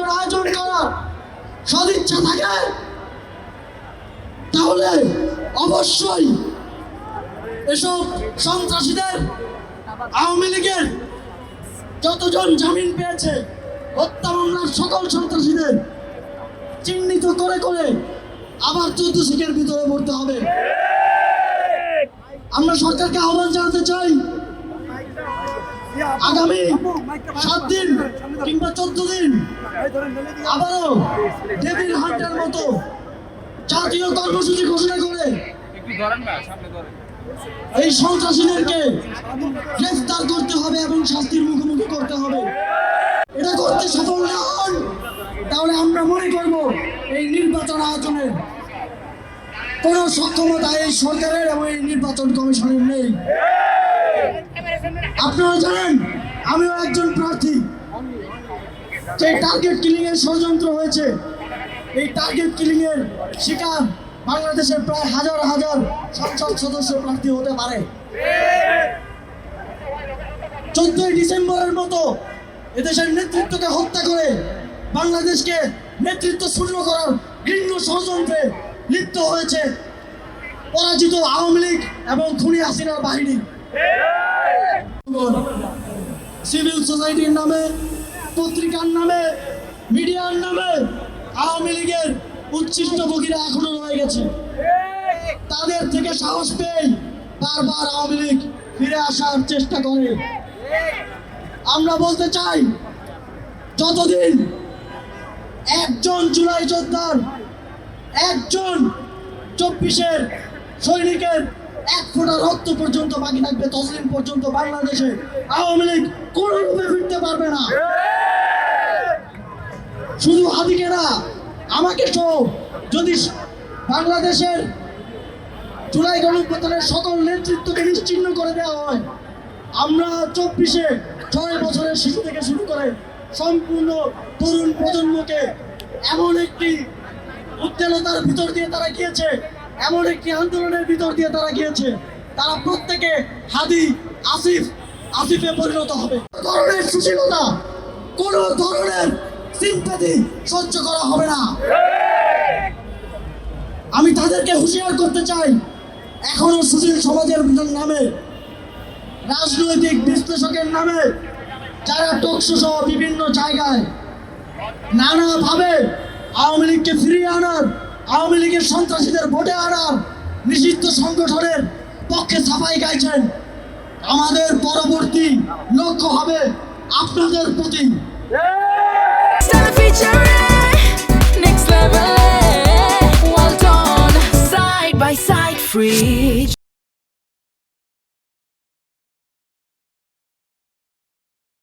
নির্বাচন আয়োজন করার সদিচ্ছা থাকে তাহলে অবশ্যই এসব সন্ত্রাসীদের, আওয়ামী লীগের যতজন জামিন পেয়েছে হত্যা মামলার সকল সন্ত্রাসীদের চিহ্নিত করে করে আবার 14 শিখের ভিতরে পড়তে হবে। আমরা সরকারকে আহ্বান জানাতে চাই, আগামী 7 দিন কিংবা 14 দিন আবারও ডেভিল হান্টের মতো জাতীয় কর্মসূচি ঘোষণা করে এই সন্ত্রাসীদেরকে গ্রেফতার করতে হবে এবং শাস্তির মুখোমুখি করতে হবে। এটা করতে সফল না হন তাহলে আমরা মনে করব এই নির্বাচন আয়োজনের কোন সক্ষমতা এই সরকারের এবং এই নির্বাচন কমিশনের নেই। আপনারা জানেন আমিও একজন প্রার্থী। যে টার্গেট কিলিং এর ষড়যন্ত্র হয়েছে, এই টার্গেট কিলিং এর শিকার বাংলাদেশের প্রায় হাজার হাজার সংসদ সদস্য প্রার্থী হতে পারে। 14 ডিসেম্বরের মতো এদেশের নেতৃত্বকে হত্যা করে বাংলাদেশকে নেতৃত্ব শূন্য করার ঘৃণ্য ষড়যন্ত্রে লিপ্ত হয়েছে পরাজিত আওয়ামী লীগ এবং খুনি হাসিনার বাহিনী। সিভিল সোসাইটির নামে, পত্রিকার নামে, মিডিয়ার নামে আওয়ামী লীগের উচ্ছিষ্ট ভোগীরা এখনো রয়ে গেছে। তাদের থেকে সাহস পেয়ে বারবার আওয়ামী লীগ ফিরে আসার চেষ্টা করে। আমরা বলতে চাই, যতদিন একজন জুলাই যোদ্ধার, একজন 24-এর সৈনিকের 1 ফোঁটা রক্ত পর্যন্ত বাকি থাকবে, ততদিন পর্যন্ত বাংলাদেশে আওয়ামী লীগ কোনো রূপে ফিরতে পারবে না। শুধু হাদিকে না, আমাকে সহ যদি বাংলাদেশের জুলাই গণঅভ্যুত্থানের সকল নেতৃত্বকে নিশ্চিহ্ন করে দেওয়া হয়, আমরা 24-এ 6 বছরের শিশু থেকে শুরু করে সম্পূর্ণ তরুণ প্রজন্মকে এমন একটি উত্তেজনার ভিতর দিয়ে তারা গিয়েছে, এমন একটি আন্দোলনের ভিতর দিয়ে তারা গিয়েছে, তারা প্রত্যেকে হাদি, আসিফে পরিণত হবে। কোনো ধরনের সুশীলতা, কোনো ধরনের সিম্প্যাথি সহ্য করা হবে না। আমি তাদেরকে হুঁশিয়ার করতে চাই, এখনো সুশীল সমাজের নামে, রাজনৈতিক বিশ্লেষকের নামে যারা টকশো সহ বিভিন্ন জায়গায় নানাভাবে আওয়ামী লীগকে ফিরিয়ে আনার, আওয়ামী লীগের সন্ত্রাসীদের ভোটে আনার নিষিদ্ধ সংগঠনের পক্ষে সাফাই গাইছেন, আমাদের পরবর্তী লক্ষ্য হবে আপনাদের প্রতি। Next level, well done, side by side, free.